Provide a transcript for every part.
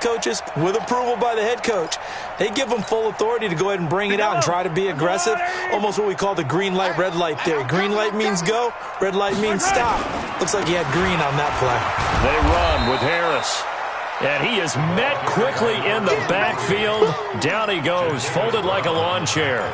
coaches with approval by the head coach. They give them full authority to go ahead and bring it out and try to be aggressive, almost what we call the green light, red light theory. Green light means go, red light means stop. Looks like he had green on that play. They run with Harris. And he is met quickly in the backfield. Down he goes, folded like a lawn chair.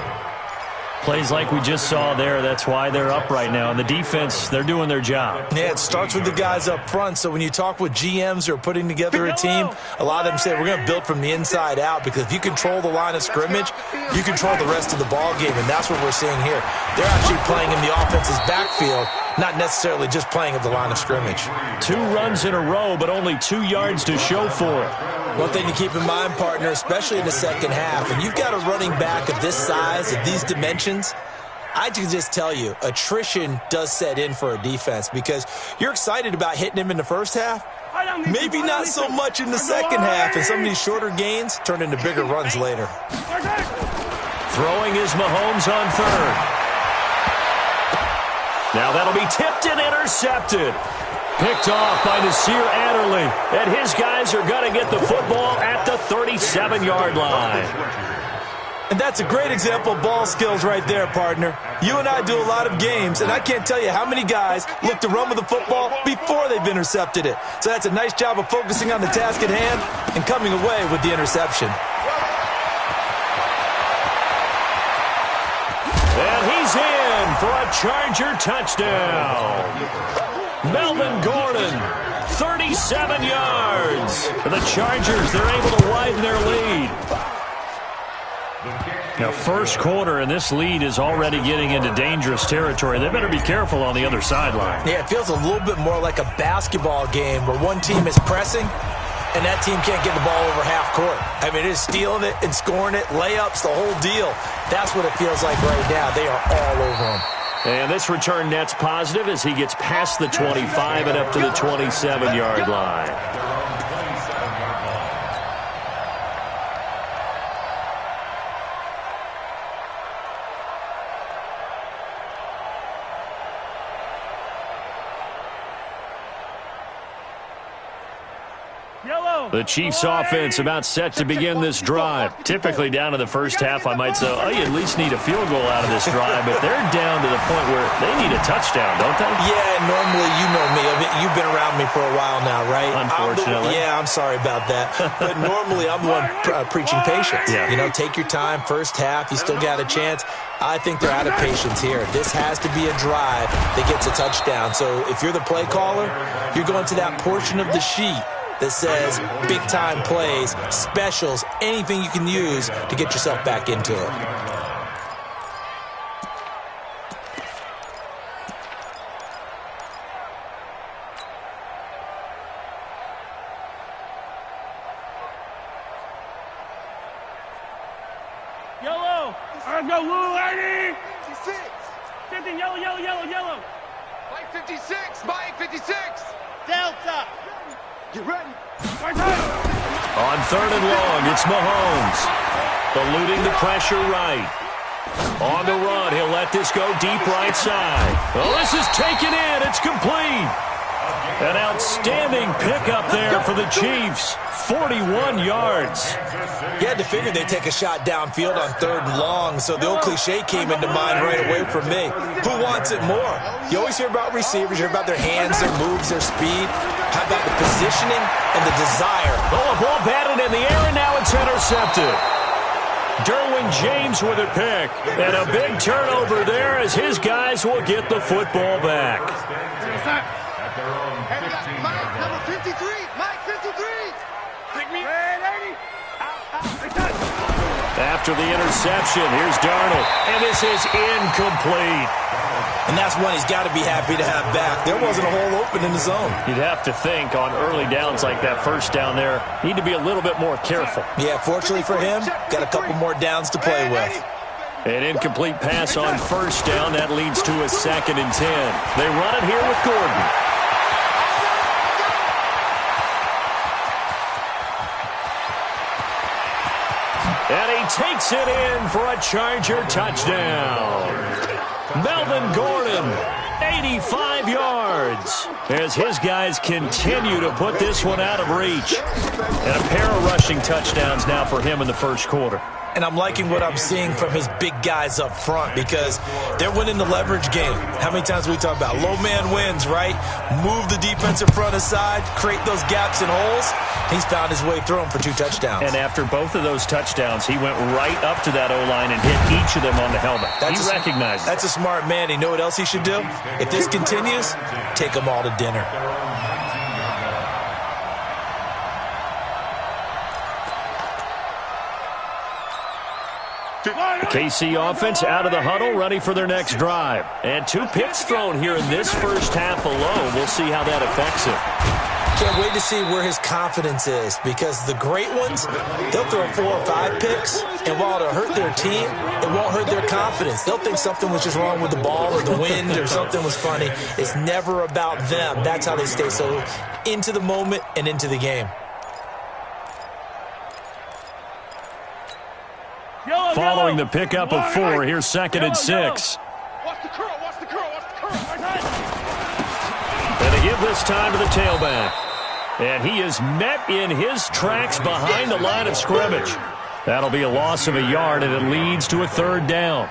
Plays like we just saw there. That's why they're up right now. And the defense, they're doing their job. Yeah, it starts with the guys up front. So when you talk with GMs who are putting together a team, a lot of them say we're going to build from the inside out, because if you control the line of scrimmage, you control the rest of the ball game. And that's what we're seeing here. They're actually playing in the offense's backfield, not necessarily just playing at the line of scrimmage. 2 runs in a row, but only 2 yards to show for it. One thing to keep in mind, partner, especially in the second half, and you've got a running back of this size, of these dimensions, I can just tell you, attrition does set in for a defense, because you're excited about hitting him in the first half, maybe not so much in the second half, and some of these shorter gains turn into bigger runs later. Throwing is Mahomes on third. Now that'll be tipped and intercepted. Picked off by Nasir Adderley. And his guys are going to get the football at the 37-yard line. And that's a great example of ball skills right there, partner. You and I do a lot of games, and I can't tell you how many guys look to run with the football before they've intercepted it. So that's a nice job of focusing on the task at hand and coming away with the interception. And he's in for a Charger touchdown. Melvin Gordon, 37 yards. For the Chargers, they're able to widen their lead. Now, first quarter, and this lead is already getting into dangerous territory. They better be careful on the other sideline. Yeah, it feels a little bit more like a basketball game where one team is pressing and that team can't get the ball over half court. I mean, it is stealing it and scoring it, layups, the whole deal. That's what it feels like right now. They are all over them. And this return net's positive as he gets past the 25 and up to the 27-yard line. The Chiefs offense about set to begin this drive. Typically down to the first half, I might say, oh, you at least need a field goal out of this drive, but they're down to the point where they need a touchdown, don't they? Yeah, normally, you know me. You've been around me for a while now, right? Unfortunately. I'm sorry about that. But normally, I'm the one preaching patience. Yeah. You know, take your time, first half, you still got a chance. I think they're out of patience here. This has to be a drive that gets a touchdown. So if you're the play caller, you're going to that portion of the sheet that says big-time plays, specials, anything you can use to get yourself back into it. Yellow! Let's go, Lou, lady! 56! 50, yellow, yellow, yellow, yellow! Mike 56! Mike 56! Delta! Get ready! On third and long, it's Mahomes. Eluding the pressure right. On the run, he'll let this go deep right side. Well, this is taken in. It's complete. An outstanding pickup there for the Chiefs. 41 yards. You had to figure they'd take a shot downfield on third and long, so the old cliche came into mind right away from me. Who wants it more? You always hear about receivers, you hear about their hands, their moves, their speed. How about the positioning and the desire? Oh, a ball batted in the air, and now it's intercepted. Derwin James with a pick. And a big turnover there as his guys will get the football back. Mike, number 53! Mike 53! Pick me After the interception, here's Darnold. And this is incomplete. And that's one he's got to be happy to have back. There wasn't a hole open in the zone. You'd have to think on early downs like that first down there, need to be a little bit more careful. Yeah, fortunately for him, got a couple more downs to play with. An incomplete pass on first down. That leads to a 2nd and 10. They run it here with Gordon. And he takes it in for a Charger touchdown. Melvin Gordon 85 yards as his guys continue to put this one out of reach. And a pair of rushing touchdowns now for him in the first quarter. And I'm liking what I'm seeing from his big guys up front because they're winning the leverage game. How many times we talk about low man wins, right? Move the defensive front aside, create those gaps and holes. He's found his way through them for 2 touchdowns. And after both of those touchdowns, he went right up to that O-line and hit each of them on the helmet. He recognized it. That's a smart man. You know what else he should do? If this continues, take them all to dinner. The KC offense out of the huddle, ready for their next drive. And 2 picks thrown here in this first half alone. We'll see how that affects him. Can't wait to see where his confidence is because the great ones, they'll throw 4 or 5 picks, and while it'll hurt their team, it won't hurt their confidence. They'll think something was just wrong with the ball or the wind or something was funny. It's never about them. That's how they stay so into the moment and into the game. Following the pickup of 4, here's 2nd and 6. Watch the curl, watch the curl, watch the curl. And they give this time to the tailback. And he is met in his tracks behind the line of scrimmage. That'll be a loss of a yard, and it leads to a 3rd down.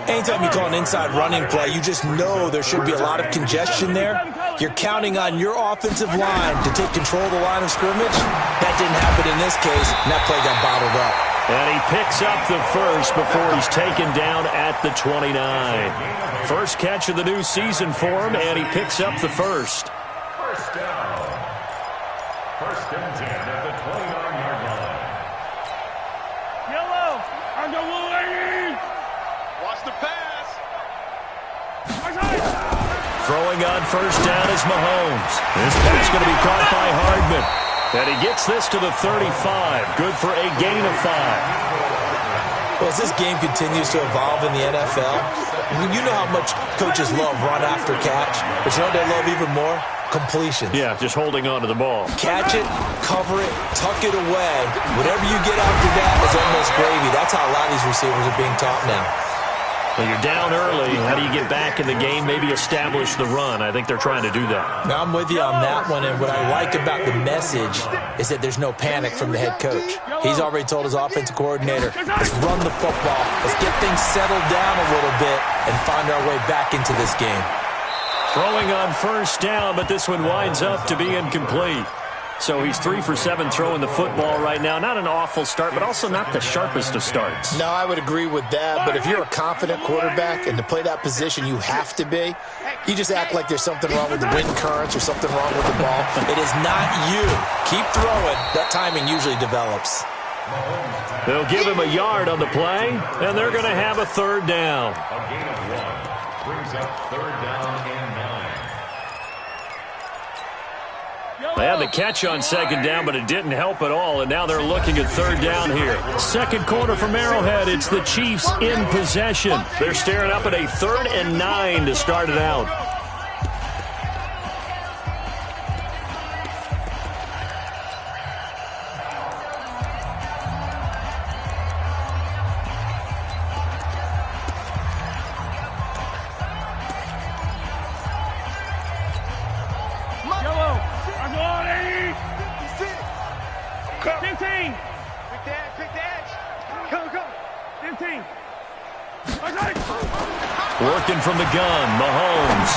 Anytime you call an inside running play, you just know there should be a lot of congestion there. You're counting on your offensive line to take control of the line of scrimmage. That didn't happen in this case, and that play got bottled up. And he picks up the first before he's taken down at the 29. First catch of the new season for him, and he picks up the first. First down. First and 10 at the 29-yard line. Yellow, I go lady. Watch the pass. Throwing on first down is Mahomes. This pass going to be caught by Hardman. And he gets this to the 35. Good for a gain of 5. Well, as this game continues to evolve in the NFL, you know how much coaches love run after catch, but you know what they love even more? Completions. Yeah, just holding on to the ball. Catch it, cover it, tuck it away. Whatever you get after that is almost gravy. That's how a lot of these receivers are being taught now. Well, you're down early. How do you get back in the game, maybe establish the run? I think they're trying to do that. Now, I'm with you on that one, and what I like about the message is that there's no panic from the head coach. He's already told his offensive coordinator, let's run the football, let's get things settled down a little bit and find our way back into this game. Throwing on first down, but this one winds up to be incomplete. So he's 3 for 7 throwing the football right now. Not an awful start, but also not the sharpest of starts. No, I would agree with that. But if you're a confident quarterback and to play that position you have to be, you just act like there's something wrong with the wind currents or something wrong with the ball. It is not you. Keep throwing. That timing usually develops. They'll give him a yard on the play, and they're going to have a 3rd down. A gain of 1 brings up 3rd down and 9. They had the catch on 2nd down, but it didn't help at all, and now they're looking at 3rd down here. Second quarter from Arrowhead. It's the Chiefs in possession. They're staring up at a 3rd and 9 to start it out. Yellow, I go lady. 15. Quick dash. Go. 15. Working from the gun, Mahomes.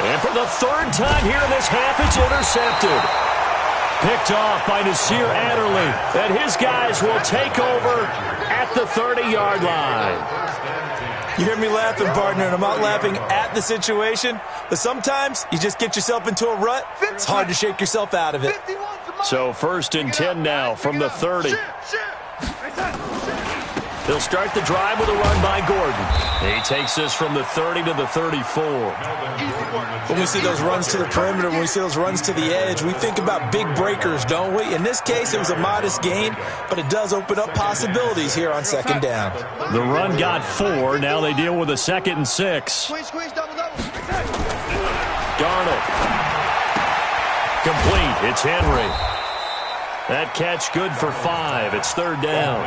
And for the 3rd time here in this half, it's intercepted. Picked off by Nasir Adderley. And his guys will take over at the 30-yard line. You hear me laughing, partner, and I'm not laughing at the situation, but sometimes you just get yourself into a rut. It's hard to shake yourself out of it. So 1st and 10 now from the 30. They'll start the drive with a run by Gordon. He takes this from the 30 to the 34. When we see those runs to the perimeter, when we see those runs to the edge, we think about big breakers, don't we? In this case, it was a modest gain, but it does open up possibilities here on 2nd down. The run got 4. Now they deal with a 2nd and 6. Squeeze, double. Darnold. Complete. It's Henry. That catch good for 5. It's third down.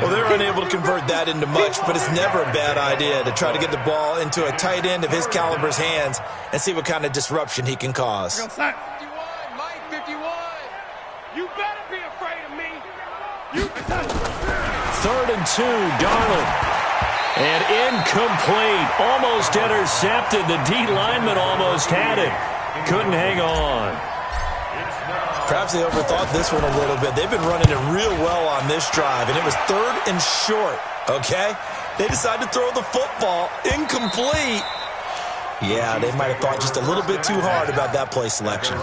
Well, they were unable to convert that into much, but it's never a bad idea to try to get the ball into a tight end of his caliber's hands and see what kind of disruption he can cause. 51, Mike 51. You better be afraid of me. Third and 2, Darnold. And incomplete. Almost intercepted. The D lineman almost had it. Couldn't hang on. Perhaps they overthought this one a little bit. They've been running it real well on this drive, and it was third and short, okay? They decided to throw the football incomplete. Yeah, they might have thought just a little bit too hard about that play selection.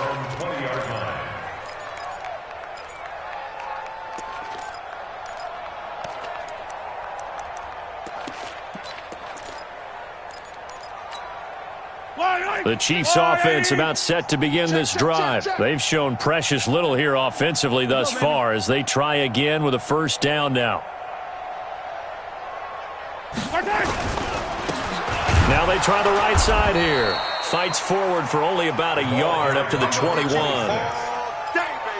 The Chiefs offense about set to begin this drive. They've shown precious little here offensively thus far as they try again with a first down now. Now they try the right side here. Fights forward for only about a yard up to the 21.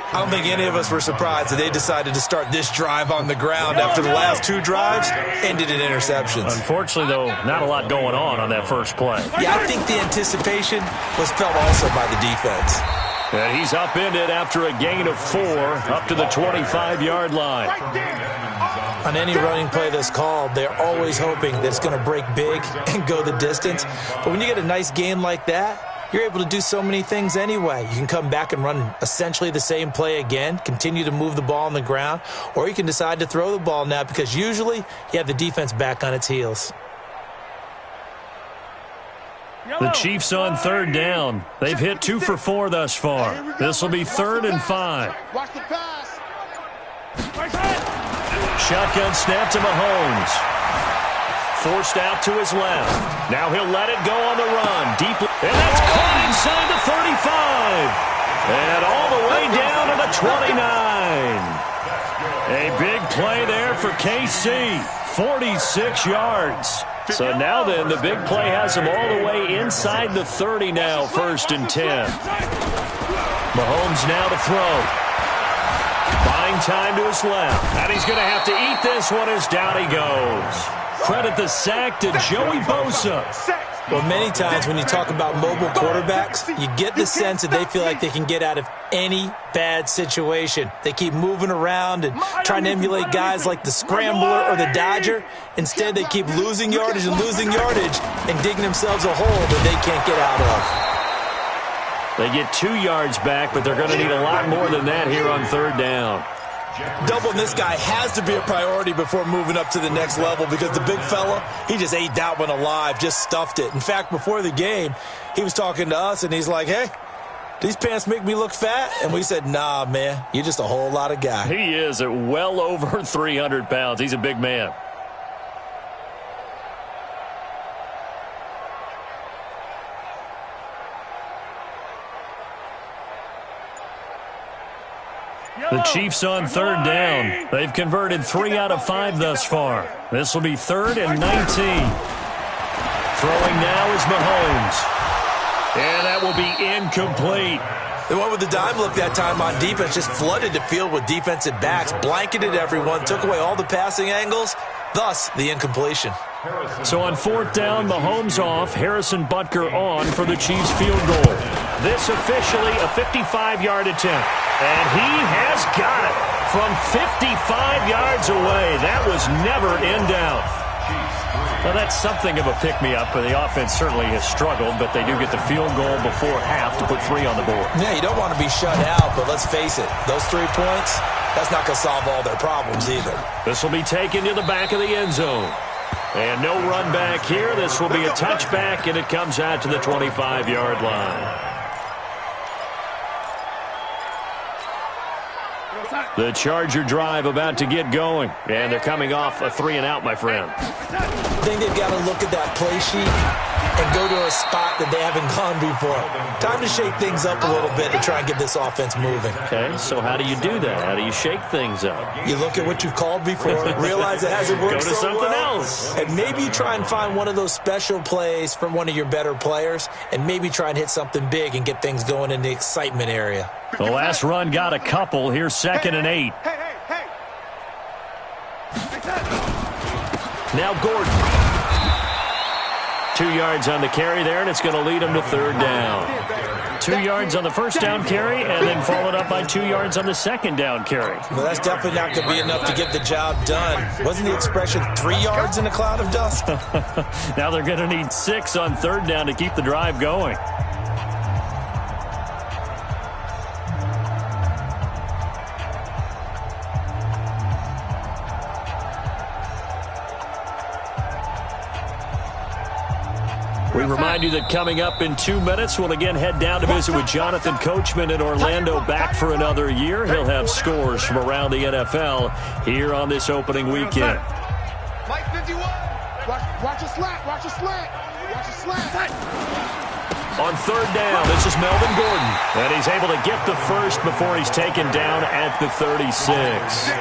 I don't think any of us were surprised that they decided to start this drive on the ground after the last 2 drives ended in interceptions. Unfortunately, though, not a lot going on that first play. Yeah, I think the anticipation was felt also by the defense. And he's upended after a gain of 4 up to the 25-yard line. On any running play that's called, they're always hoping that it's going to break big and go the distance. But when you get a nice gain like that, you're able to do so many things anyway. You can come back and run essentially the same play again, continue to move the ball on the ground, or you can decide to throw the ball now because usually you have the defense back on its heels. The Chiefs on third down. They've hit 2 for 4 thus far. This will be 3rd and 5. Watch the pass. Shotgun snap to Mahomes. Forced out to his left. Now he'll let it go on the run. Deep. And that's caught inside the 35. And all the way down to the 29. A big play there for KC. 46 yards. So now then, the big play has him all the way inside the 30 now, 1st and 10. Mahomes now to throw. Buying time to his left. And he's going to have to eat this one as down he goes. Credit the sack to Joey Bosa. Well, many times when you talk about mobile quarterbacks, you get the sense that they feel like they can get out of any bad situation. They keep moving around and trying to emulate guys like the Scrambler or the Dodger. Instead, they keep losing yardage and digging themselves a hole that they can't get out of. They get 2 yards back, but they're going to need a lot more than that here on third down. Doubling this guy has to be a priority before moving up to the next level because the big fella, he just ate that one alive, just stuffed it. In fact, before the game, he was talking to us, and he's like, hey, these pants make me look fat? And we said, nah, man, you're just a whole lot of guy. He is at well over 300 pounds. He's a big man. The Chiefs on third down. They've converted 3 out of 5 thus far. This will be 3rd and 19. Throwing now is Mahomes. And that will be incomplete. They went with the dime look that time on defense, just flooded the field with defensive backs, blanketed everyone, took away all the passing angles, thus the incompletion. So on 4th down, Mahomes off, Harrison Butker on for the Chiefs field goal. This officially a 55-yard attempt. And he has got it from 55 yards away. That was never in doubt. Well, that's something of a pick-me-up, but the offense certainly has struggled, but they do get the field goal before half to put 3 on the board. Yeah, you don't want to be shut out, but let's face it, those 3 points, that's not going to solve all their problems either. This will be taken to the back of the end zone. And no run back here. This will be a touchback, and it comes out to the 25-yard line. The Charger drive about to get going, and they're coming off a 3-and-out, my friend. I think they've got to look at that play sheet and go to a spot that they haven't gone before. Time to shake things up a little bit to try and get this offense moving. Okay, so how do you do that? How do you shake things up? You look at what you've called before, realize it hasn't worked Go to so something well, else. and maybe you try and find one of those special plays from one of your better players, and maybe try and hit something big and get things going in the excitement area. The last run got a couple. Here's 2nd and 8. Now Gordon. 2 yards on the carry there, and it's going to lead him to 3rd down. 2 yards on the first down carry, and then followed up by 2 yards on the 2nd down carry. Well, that's definitely not going to be enough to get the job done. Wasn't the expression 3 yards in a cloud of dust? Now they're going to need 6 on 3rd down to keep the drive going. We remind you that coming up in 2 minutes, we'll again head down to visit with Jonathan Coachman in Orlando, back for another year. He'll have scores from around the NFL here on this opening weekend. Mike 51. Watch a slant. Watch a slant. Watch a slant. On 3rd down, this is Melvin Gordon. And he's able to get the first before he's taken down at the 36.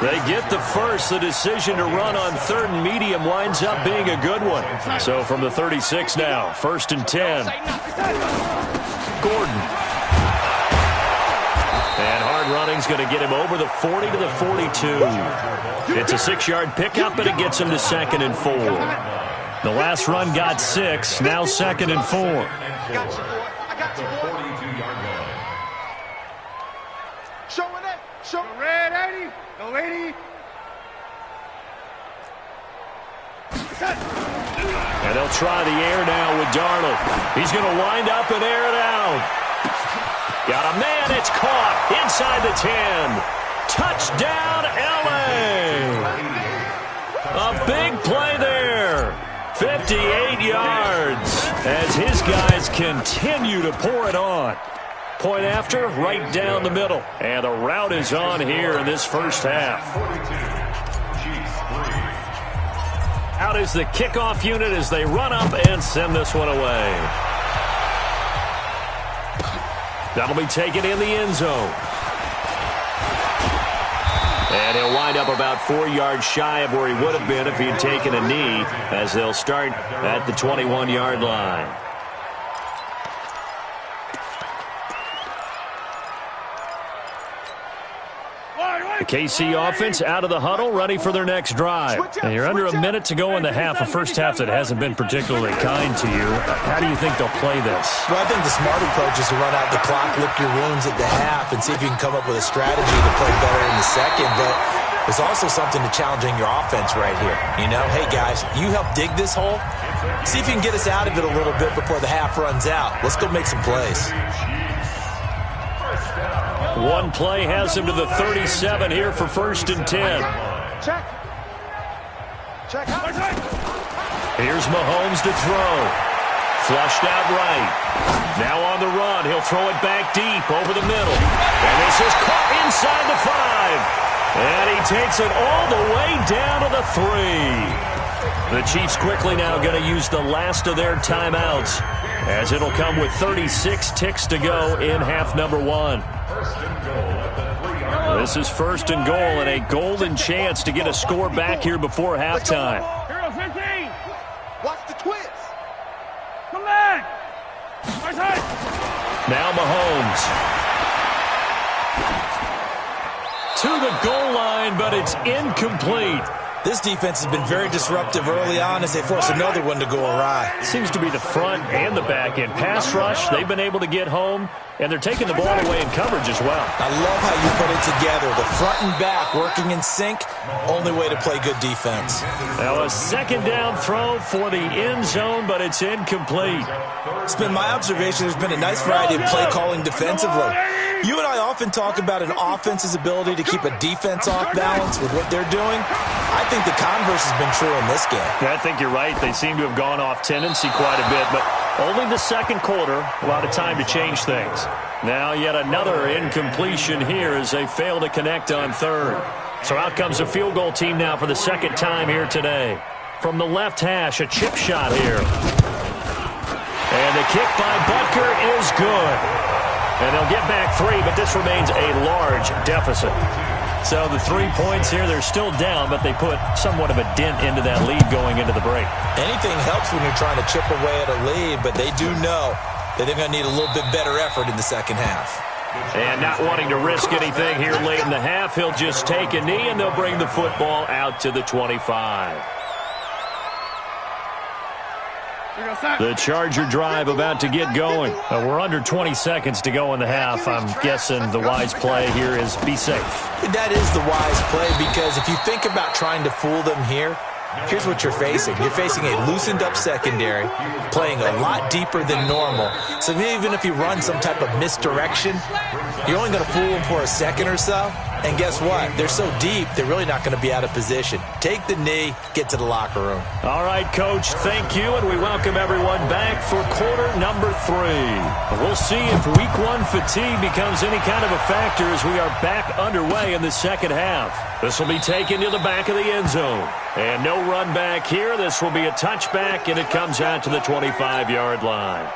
They get the first. The decision to run on 3rd and medium winds up being a good one. So from the 36 now, 1st and 10. Gordon. And hard running's going to get him over the 40 to the 42. It's a 6-yard pickup, and it gets him to 2nd and 4. The last run got 6, now 2nd and 4. I got you, boy. I got you, boy. 42-yard line. Showing it. Show Go red, 80. Go 80. And they'll try the air now with Darnold. He's going to wind up and air it out. Got a man. It's caught inside the 10. Touchdown, L.A. A big play there. 58 yards as his guys continue to pour it on. Point after, right down the middle. And the route is on here in this first half. Out is the kickoff unit as they run up and send this one away. That'll be taken in the end zone. And he'll wind up about 4 yards shy of where he would have been if he had taken a knee, as they'll start at the 21-yard line. The KC offense out of the huddle, ready for their next drive. And you're under a minute to go in the half, a first half that hasn't been particularly kind to you. How do you think they'll play this? Well, I think the smart approach is to run out the clock, lick your wounds at the half, and see if you can come up with a strategy to play better in the second. But there's also something to challenging your offense right here. You know, hey, guys, you help dig this hole. See if you can get us out of it a little bit before the half runs out. Let's go make some plays. One play has him to the 37 here for 1st and 10. Check. Check. Here's Mahomes to throw. Flushed out right. Now on the run. He'll throw it back deep over the middle. And this is caught inside the 5. And he takes it all the way down to the 3. The Chiefs quickly now going to use the last of their timeouts, as it'll come with 36 ticks to go in half number 1. This is 1st and goal, and a golden chance to get a score back here before halftime. Hero 15. Watch the twist. Come back. Right side. Now Mahomes. To the goal line, but it's incomplete. This defense has been very disruptive early on as they force another one to go awry. Seems to be the front and the back end. Pass rush, they've been able to get home, and they're taking the ball away in coverage as well. I love how you put it together. The front and back working in sync, only way to play good defense. Now a 2nd down throw for the end zone, but it's incomplete. It's been my observation there's been a nice variety of play calling defensively. You and I often talk about an offense's ability to keep a defense off balance with what they're doing. I think the converse has been true in this game. Yeah, I think you're right. They seem to have gone off tendency quite a bit, but only the second quarter, a lot of time to change things. Now yet another incompletion here as they fail to connect on 3rd. So out comes a field goal team now for the 2nd time here today. From the left hash, a chip shot here. And the kick by Butker is good. And they'll get back 3, but this remains a large deficit. So the 3 points here, they're still down, but they put somewhat of a dent into that lead going into the break. Anything helps when you're trying to chip away at a lead, but they do know that they're going to need a little bit better effort in the second half. And not wanting to risk anything here late in the half, he'll just take a knee, and they'll bring the football out to the 25. The Charger drive about to get going. We're under 20 seconds to go in the half. I'm guessing the wise play here is be safe. That is the wise play, because if you think about trying to fool them here, here's what you're facing. You're facing a loosened up secondary, playing a lot deeper than normal. So even if you run some type of misdirection, you're only going to fool them for a second or so. And guess what? They're so deep, they're really not going to be out of position. Take the knee, get to the locker room. All right, Coach, thank you, and we welcome everyone back for quarter number 3. We'll see if Week 1 fatigue becomes any kind of a factor as we are back underway in the second half. This will be taken to the back of the end zone. And no run back here. This will be a touchback, and it comes out to the 25-yard line.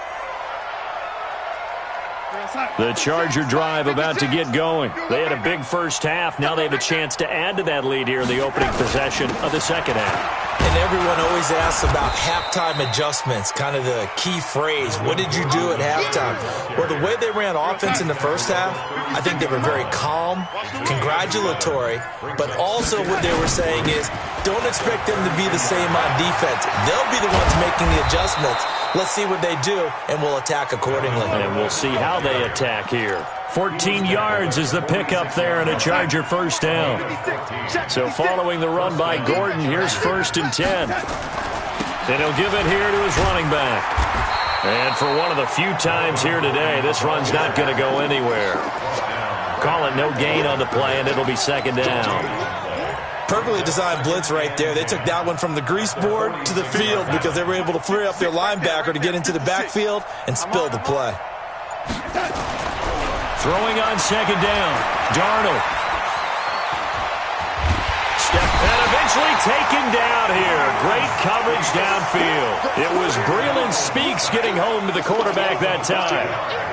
The Charger drive about to get going. They had a big first half. Now they have a chance to add to that lead here in the opening possession of the second half. And everyone always asks about halftime adjustments, kind of the key phrase. What did you do at halftime? Well, the way they ran offense in the first half, I think they were very calm, congratulatory, but also what they were saying is don't expect them to be the same on defense. They'll be the ones making the adjustments. Let's see what they do, and we'll attack accordingly. And we'll see how they attack here. 14 yards is the pickup there, and a Charger first down. So following the run by Gordon, here's 1st and 10. And he'll give it here to his running back. And for one of the few times here today, this run's not going to go anywhere. Call it no gain on the play, and it'll be 2nd down. Perfectly designed blitz right there. They took that one from the grease board to the field because they were able to free up their linebacker to get into the backfield and spill the play. Throwing on 2nd down. Darnold. And eventually taken down here. Great coverage downfield. It was Breland Speaks getting home to the quarterback that time.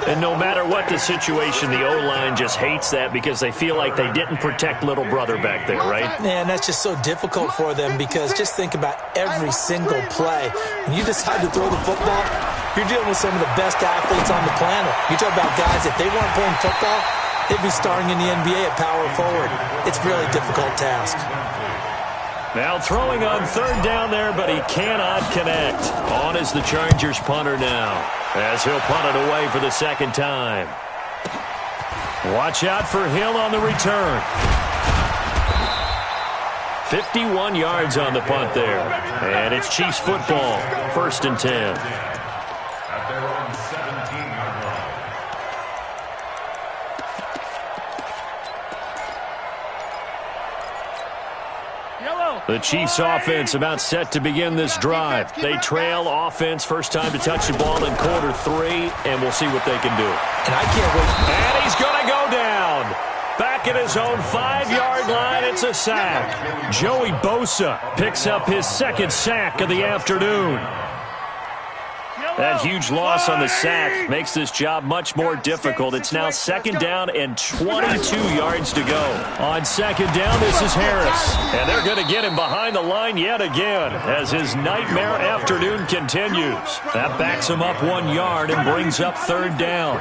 And no matter what the situation, the O-line just hates that because they feel like they didn't protect little brother back there, right? Man, that's just so difficult for them because just think about every single play. When you decide to throw the football, you're dealing with some of the best athletes on the planet. You talk about guys, if they weren't playing football, they'd be starring in the NBA at power forward. It's a really difficult task. Now throwing on 3rd down there, but he cannot connect. On is the Chargers punter now, as he'll punt it away for the 2nd time. Watch out for Hill on the return. 51 yards on the punt there. And it's Chiefs football, 1st and 10. At their own 17-yard line. The Chiefs offense about set to begin this drive. They trail offense, first time to touch the ball in quarter 3, and we'll see what they can do. And I can't wait. And he's going to go down. Back at his own 5-yard line, it's a sack. Joey Bosa picks up his 2nd sack of the afternoon. That huge loss on the sack makes this job much more difficult. It's now 2nd down and 22 yards to go. On 2nd down, this is Harris. And they're going to get him behind the line yet again as his nightmare afternoon continues. That backs him up 1 yard and brings up 3rd down.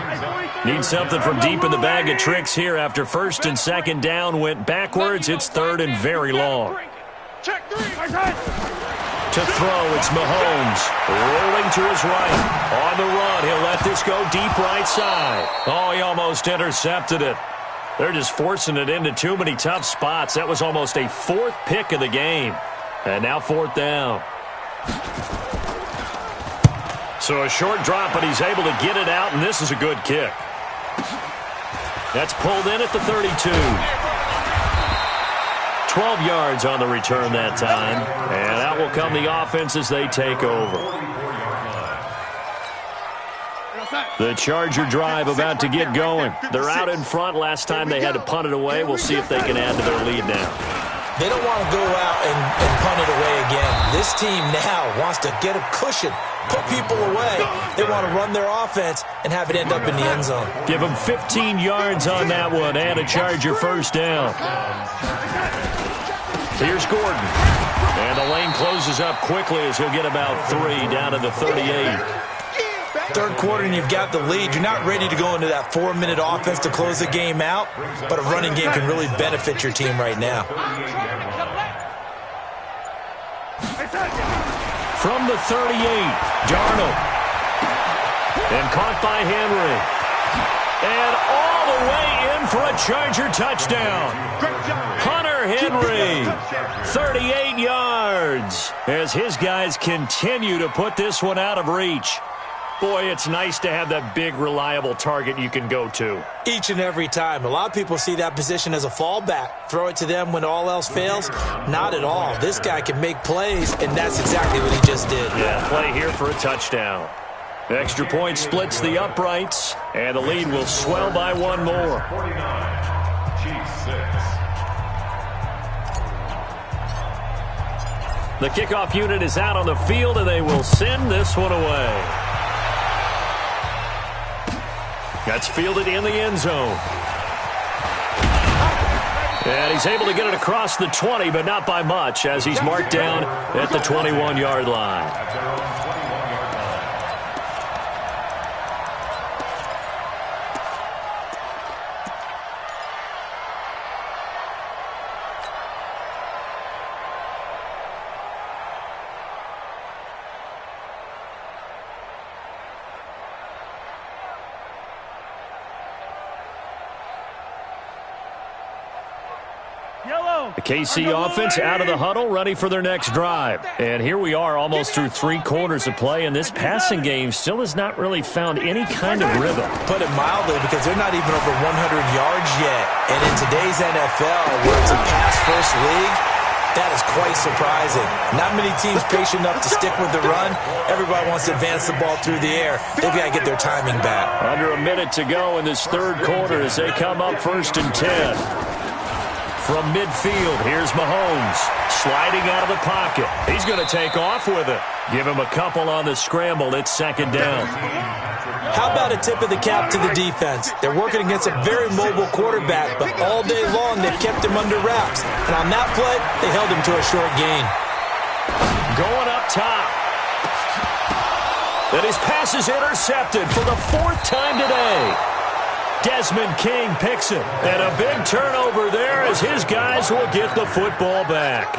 Need something from deep in the bag of tricks here after 1st and 2nd down went backwards. It's 3rd and very long. Check 3. To throw, it's Mahomes. Rolling to his right. On the run, he'll let this go deep right side. Oh, he almost intercepted it. They're just forcing it into too many tough spots. That was almost a 4th pick of the game. And now 4th down. So a short drop, but he's able to get it out, and this is a good kick. That's pulled in at the 32. 12 yards on the return that time. And out will come the offense as they take over. The Charger drive about to get going. They're out in front. Last time they had to punt it away. We'll see if they can add to their lead now. They don't want to go out and punt it away again. This team now wants to get a cushion, put people away. They want to run their offense and have it end up in the end zone. Give them 15 yards on that one and a Charger first down. Here's Gordon. And the lane closes up quickly as he'll get about 3 down to the 38. Third quarter and you've got the lead. You're not ready to go into that 4-minute offense to close the game out, but a running game can really benefit your team right now. From the 38, Darnold. And caught by Henry. And all the way in for a Charger touchdown. Hunter Henry, 38 yards, as his guys continue to put this one out of reach. Boy, it's nice to have that big, reliable target you can go to. Each and every time. A lot of people see that position as a fallback. Throw it to them when all else fails. Not at all. This guy can make plays, and that's exactly what he just did. Yeah, play here for a touchdown. Extra point splits the uprights, and the lead will swell by one more. 49, Chiefs 6. The kickoff unit is out on the field, and they will send this one away. That's fielded in the end zone. And he's able to get it across the 20, but not by much, as he's marked down at the 21-yard line. The KC offense out of the huddle, ready for their next drive. And here we are almost through 3 quarters of play, and this passing game still has not really found any kind of rhythm. Put it mildly, because they're not even over 100 yards yet. And in today's NFL, where it's a pass-first league, that is quite surprising. Not many teams patient enough to stick with the run. Everybody wants to advance the ball through the air. They've got to get their timing back. Under a minute to go in this third quarter as they come up 1st and 10. From midfield, here's Mahomes, sliding out of the pocket. He's going to take off with it. Give him a couple on the scramble. It's 2nd down. How about a tip of the cap to the defense? They're working against a very mobile quarterback, but all day long they've kept him under wraps. And on that play, they held him to a short gain. Going up top. And his pass is intercepted for the 4th time today. Desmond King picks it. And a big turnover there as his guys will get the football back.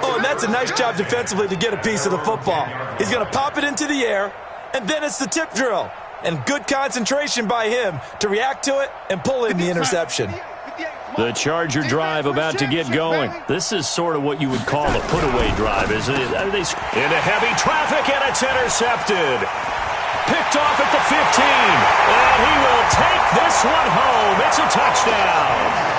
Oh, and that's a nice job defensively to get a piece of the football. He's going to pop it into the air, and then it's the tip drill. And good concentration by him to react to it and pull in the interception. The Charger drive about to get going. This is sort of what you would call a put-away drive, isn't it? Into heavy traffic, and it's intercepted. Picked off at the 15, and he will take this one home. It's a touchdown.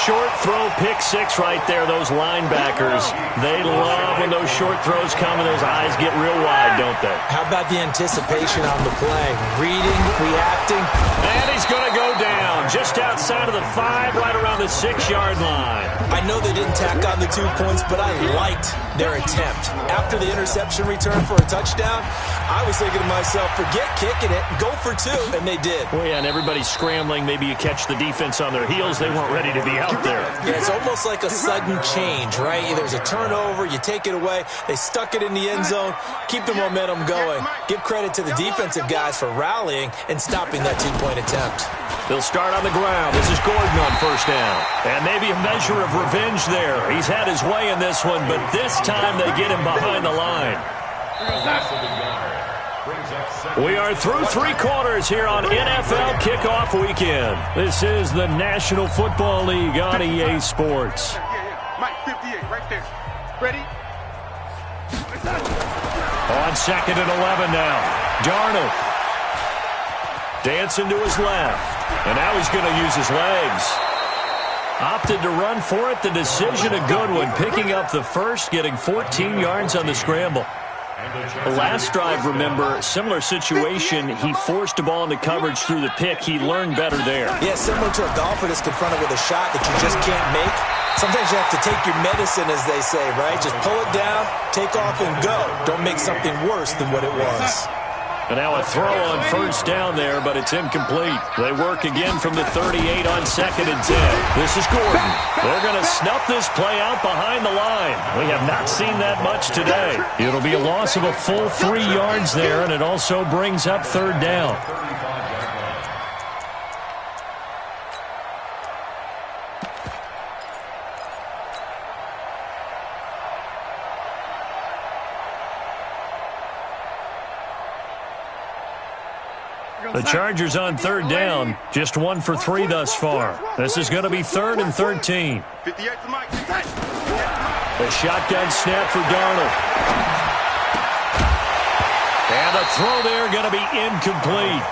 Short throw, pick 6 right there. Those linebackers, they love when those short throws come and those eyes get real wide, don't they? How about the anticipation on the play? Reading, reacting. And he's going to go down just outside of the 5, right around the 6-yard line. I know they didn't tack on the 2 points, but I liked their attempt. After the interception return for a touchdown, I was thinking to myself, forget kicking it, go for 2, and they did. Well, yeah, and everybody's scrambling. Maybe you catch the defense on their heels. They weren't ready to be out there. Yeah, it's almost like a sudden change, right? There's a turnover, you take it away, they stuck it in the end zone, keep the momentum going. Give credit to the defensive guys for rallying and stopping that 2-point attempt. They'll start on the ground. This is Gordon on 1st down. And maybe a measure of revenge there. He's had his way in this one, but this time they get him behind the line. We are through 3 quarters here on NFL Kickoff Weekend. This is the National Football League on EA Sports. Mike, 58, right there. Ready? On 2nd and 11 now. Darnold. Dancing to his left. And now he's going to use his legs. Opted to run for it. The decision a good one. Picking up the first, getting 14 yards on the scramble. The last drive, remember, similar situation. He forced a ball into coverage through the pick. He learned better there. Yeah, similar to a golfer that's confronted with a shot that you just can't make. Sometimes you have to take your medicine, as they say, right? Just pull it down, take off, and go. Don't make something worse than what it was. And now a throw on first down there, but it's incomplete. They work again from the 38 on 2nd and 10. This is Gordon. They're going to snuff this play out behind the line. We have not seen that much today. It'll be a loss of a full 3 yards there, and it also brings up 3rd down. The Chargers on 3rd down, just 1 for 3 thus far. This is going to be 3rd and 13. A shotgun snap for Darnold. And the throw there going to be incomplete.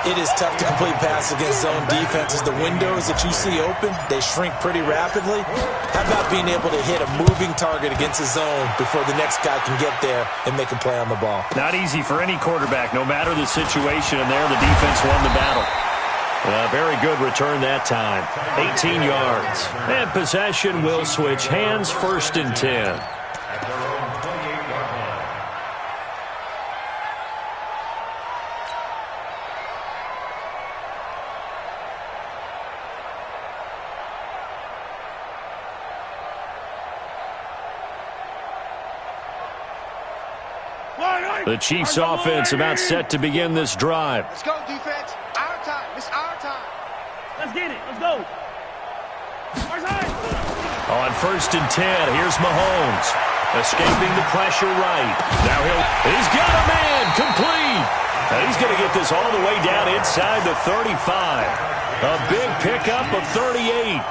It is tough to complete passes against zone defenses. The windows that you see open, they shrink pretty rapidly. How about being able to hit a moving target against a zone before the next guy can get there and make a play on the ball? Not easy for any quarterback, no matter the situation, and there the defense won the battle. Very good return that time. 18 yards. And possession will switch hands, 1st and 10. The Chiefs offense about set to begin this drive. Let's go, defense. Our time. It's our time. Let's get it. Let's go. Our side. On 1st and 10, here's Mahomes. Escaping the pressure right. Now he's got a man complete. Now he's going to get this all the way down inside the 35. A big pickup of 38.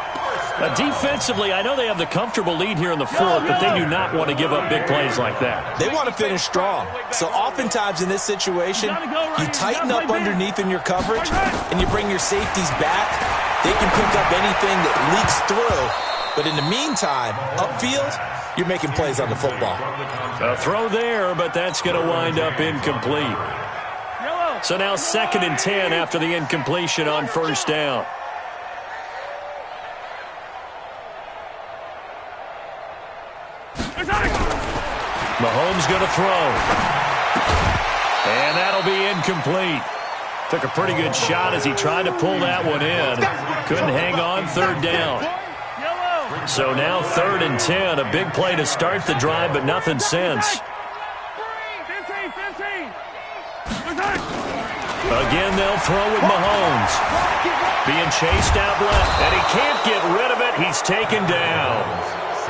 Defensively, I know they have the comfortable lead here in the 4th, but they do not want to give up big plays like that. They want to finish strong. So oftentimes in this situation, you tighten up underneath in your coverage, and you bring your safeties back. They can pick up anything that leaks through. But in the meantime, upfield, you're making plays on the football. A throw there, but that's going to wind up incomplete. So now 2nd and 10 after the incompletion on 1st down. Mahomes going to throw. And that'll be incomplete. Took a pretty good shot as he tried to pull that one in. Couldn't hang on, 3rd down. So now 3rd and 10. A big play to start the drive, but nothing since. Again, they'll throw with Mahomes. Being chased out left, and he can't get rid of it. He's taken down.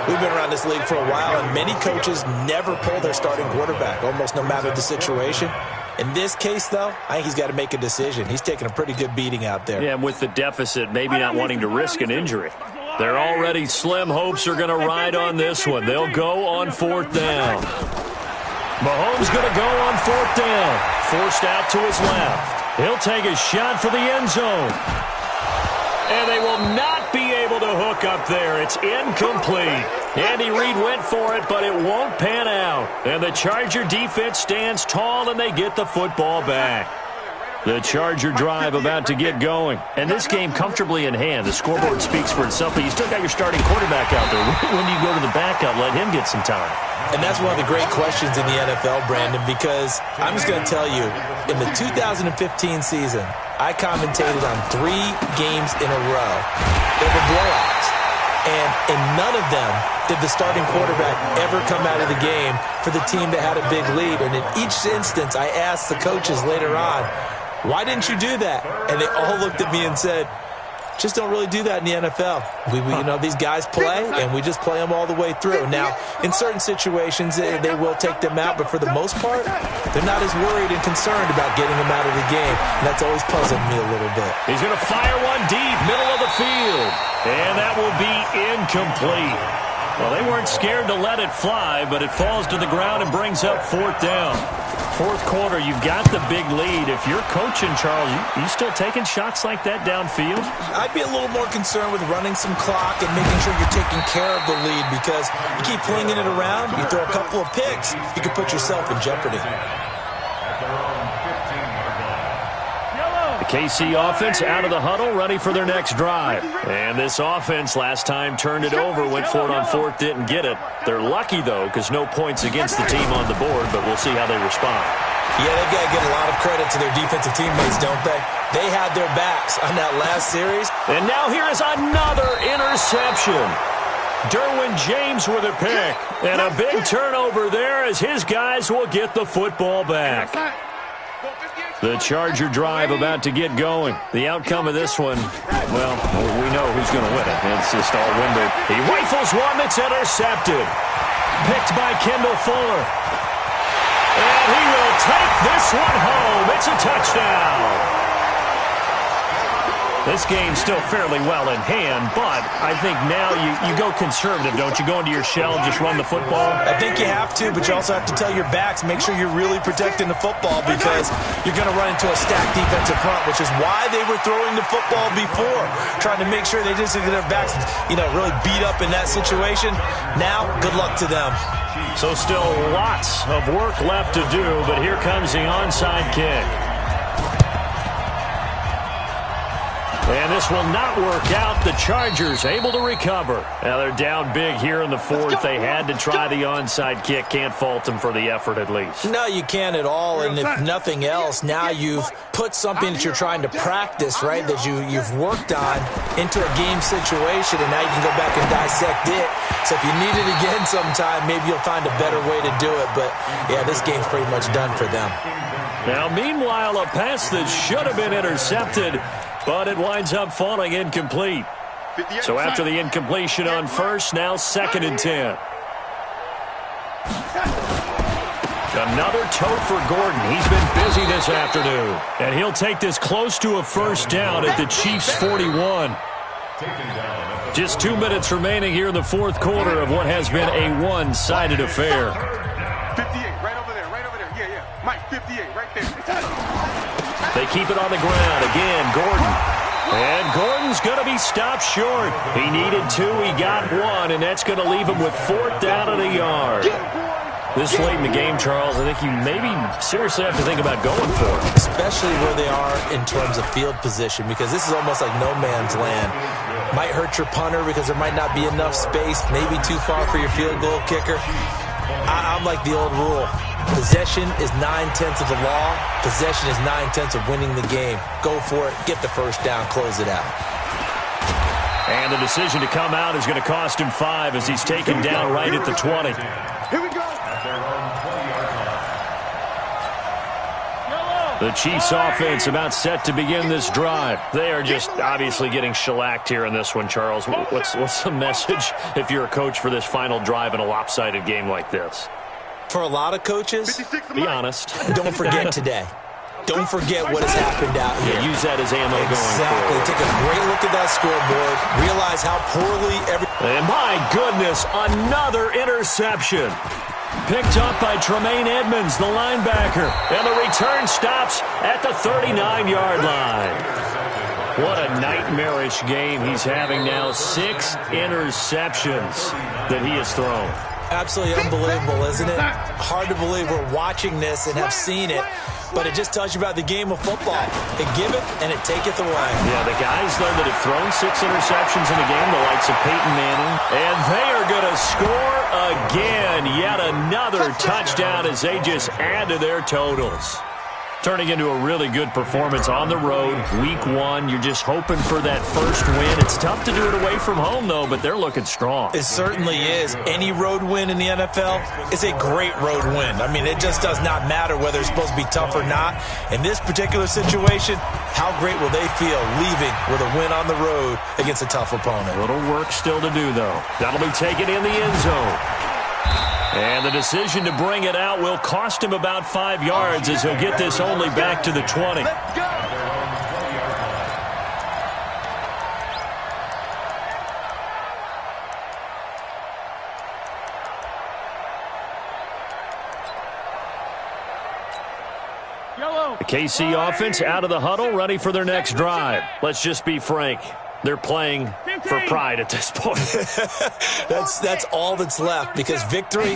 We've been around this league for a while, and many coaches never pull their starting quarterback, almost no matter the situation. In this case, though, I think he's got to make a decision. He's taking a pretty good beating out there. Yeah, and with the deficit, maybe not wanting to risk an injury. They're already slim hopes are going to ride on this one. They'll go on 4th down. Mahomes going to go on 4th down. Forced out to his left. He'll take a shot for the end zone. And they will not be able to hook up there. It's incomplete. Andy Reid went for it, but it won't pan out. And the Charger defense stands tall, and they get the football back. The Charger drive about to get going. And this game comfortably in hand. The scoreboard speaks for itself, but you still got your starting quarterback out there. When do you go to the backup? Let him get some time. And that's one of the great questions in the NFL, Brandon, because I'm just going to tell you, in the 2015 season, I commentated on 3 games in a row. They were blowouts. And in none of them did the starting quarterback ever come out of the game for the team that had a big lead. And in each instance, I asked the coaches later on, why didn't you do that? And they all looked at me and said, just don't really do that in the NFL. These guys play, and we just play them all the way through. Now, in certain situations, they will take them out, but for the most part, they're not as worried and concerned about getting them out of the game. And that's always puzzled me a little bit. He's going to fire one deep, middle of the field. And that will be incomplete. Well, they weren't scared to let it fly, but it falls to the ground and brings up 4th down. Fourth quarter, you've got the big lead. If you're coaching, Charles, you still taking shots like that downfield? I'd be a little more concerned with running some clock and making sure you're taking care of the lead, because you keep flinging it around, you throw a couple of picks, you could put yourself in jeopardy. The KC offense out of the huddle, ready for their next drive. And this offense last time turned it over, went for it on 4th, didn't get it. They're lucky, though, because no points against the team on the board, but we'll see how they respond. Yeah, they got to give a lot of credit to their defensive teammates, don't they? They had their backs on that last series. And now here is another interception. Derwin James with a pick. And a big turnover there as his guys will get the football back. The Charger drive about to get going. The outcome of this one, well, we know who's going to win it. It's just all window. He rifles one that's intercepted. Picked by Kendall Fuller. And he will take this one home. It's a touchdown. This game's still fairly well in hand, but I think now you go conservative, don't you? Go into your shell and just run the football? I think you have to, but you also have to tell your backs, make sure you're really protecting the football, because you're going to run into a stacked defensive front, which is why they were throwing the football before, trying to make sure they didn't get their backs, really beat up in that situation. Now, good luck to them. So still lots of work left to do, but here comes the onside kick. And this will not work out. The Chargers able to recover. Now they're down big here in the 4th. They had to try the onside kick. Can't fault them for the effort at least. No, you can't at all. And if nothing else, now you've put something that you're trying to practice, right, that you've worked on into a game situation, and now you can go back and dissect it. So if you need it again sometime, maybe you'll find a better way to do it. But, yeah, this game's pretty much done for them. Now, meanwhile, a pass that should have been intercepted, but it winds up falling incomplete. So after the incompletion on 1st, now 2nd and 10. Another tote for Gordon. He's been busy this afternoon. And he'll take this close to a 1st down at the Chiefs' 41. Just 2 minutes remaining here in the 4th quarter of what has been a one-sided affair. 58, right over there. Yeah. Mike, 58, right there. They keep it on the ground. Again, Gordon. And Gordon's going to be stopped short. He needed 2. He got 1, and that's going to leave him with 4th down and a yard. This late in the game, Charles, I think you maybe seriously have to think about going for it. Especially where they are in terms of field position, because this is almost like no man's land. Might hurt your punter because there might not be enough space, maybe too far for your field goal kicker. I'm like the old rule. Possession is 9/10 of the law. Possession is 9/10 of winning the game. Go for it. Get the 1st down. Close it out. And the decision to come out is going to cost him 5 as he's taken down right at the 20. Here we go. The Chiefs offense about set to begin this drive. They are just obviously getting shellacked here in this one, Charles. What's the message if you're a coach for this final drive in a lopsided game like this? For a lot of coaches, be honest. Don't forget today. Don't forget what has happened out here. Yeah, use that as ammo going Exactly. forward. Take a great look at that scoreboard. Realize how poorly And my goodness, another interception. Picked up by Tremaine Edmonds, the linebacker. And the return stops at the 39-yard line. What a nightmarish game he's having now. 6 interceptions that he has thrown. Absolutely unbelievable, isn't it? Hard to believe we're watching this and have seen it, but it just tells you about the game of football. It giveth and it taketh away. Yeah, the guys there that have thrown 6 interceptions in a game, the likes of Peyton Manning, and they are going to score again. Yet another touchdown as they just add to their totals. Turning into a really good performance on the road. Week 1, you're just hoping for that first win. It's tough to do it away from home, though, but they're looking strong. It certainly is. Any road win in the NFL is a great road win. I mean, it just does not matter whether it's supposed to be tough or not. In this particular situation, how great will they feel leaving with a win on the road against a tough opponent? A little work still to do, though. That'll be taken in the end zone. And the decision to bring it out will cost him about 5 yards as he'll get this only back to the 20. The KC offense out of the huddle, ready for their next drive. Let's just be frank. They're playing for pride at this point. That's all that's left, because victory,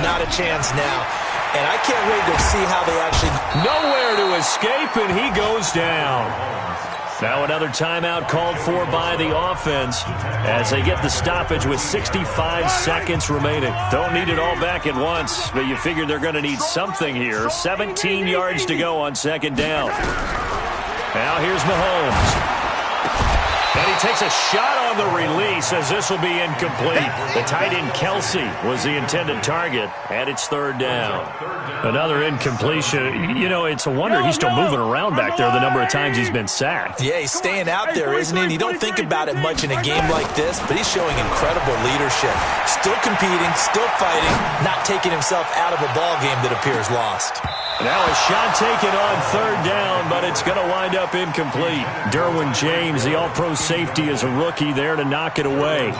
not a chance now. And I can't wait to see how they actually... Nowhere to escape, and he goes down. Now another timeout called for by the offense as they get the stoppage with 65 seconds remaining. Don't need it all back at once, but you figure they're going to need something here. 17 yards to go on second down. Now here's Mahomes. And he takes a shot on the release as this will be incomplete. The tight end Kelsey was the intended target, and it's third down. Another incompletion. You know, it's a wonder he's still moving around back there the number of times he's been sacked. Yeah, he's staying out there, isn't he? And you don't think about it much in a game like this, but he's showing incredible leadership. Still competing, still fighting, not taking himself out of a ball game that appears lost. Now a shot taken on third down, but it's going to wind up incomplete. Derwin James, the all-pro safety, is a rookie there to knock it away.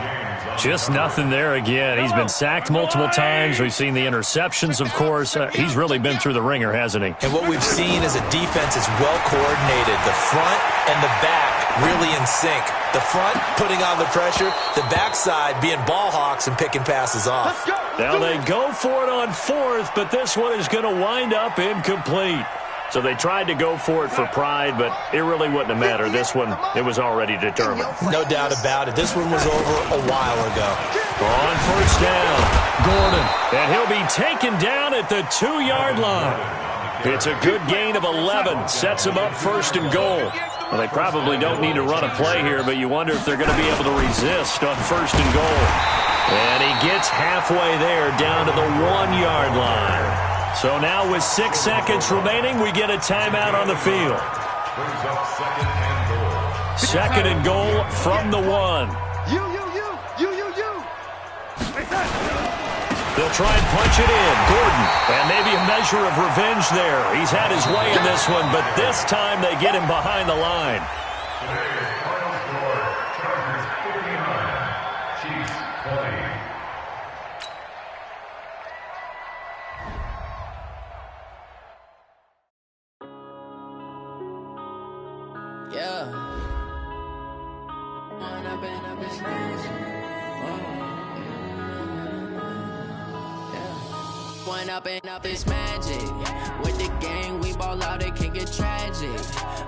Just nothing there again. He's been sacked multiple times. We've seen the interceptions, of course. He's really been through the ringer, hasn't he? And what we've seen is a defense that's well coordinated. The front and the back really in sync. The front putting on the pressure, the backside being ball hawks and picking passes off. Now they go for it on fourth, but this one is going to wind up incomplete. So they tried to go for it for pride, but it really wouldn't have mattered. This one, it was already determined. No doubt about it. This one was over a while ago. On first down, Gordon. And he'll be taken down at the 2-yard line. It's a good gain of 11. Sets him up first and goal. Well, they probably don't need to run a play here, but you wonder if they're going to be able to resist on first and goal. And he gets halfway there, down to the 1-yard line. So now with 6 seconds remaining, we get a timeout on the field. Second and goal from the 1. They'll try and punch it in. Gordon, and maybe a measure of revenge there. He's had his way in this one, but this time they get him behind the line. Up this magic. With the gang, we ball out, it can get tragic.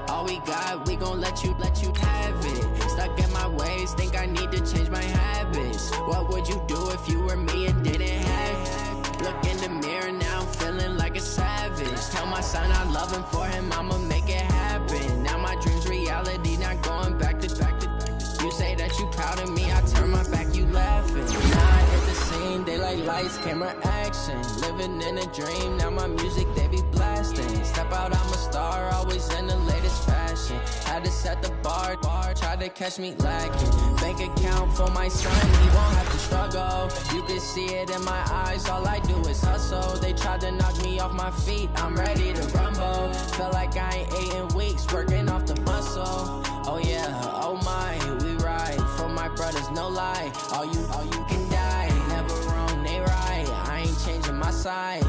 All we got, we gon' let you have it. Stuck in my ways, think I need to change my habits. What would you do if you were me and didn't have it? Look in the mirror now, I'm feeling like a savage. Tell my son I love him, for him I'ma make it happen. Now my dream's reality, not going back to back to back. You say that you proud of me, I turn my back, you laughing. Now I hit the scene, they like lights, camera, action. Living in a dream, now my music they be blasting. Step out, I'm a star, always in the latest fashion. Had to set the bar, try to catch me lacking. Bank account for my son, he won't have to struggle. You can see it in my eyes, all I do is hustle. They tried to knock me off my feet, I'm ready to rumble. Felt like I ain't ate in weeks, working off the muscle. Oh yeah, oh my, we ride for my brothers, no lie. All you can die, never wrong, they right. I ain't changing my side.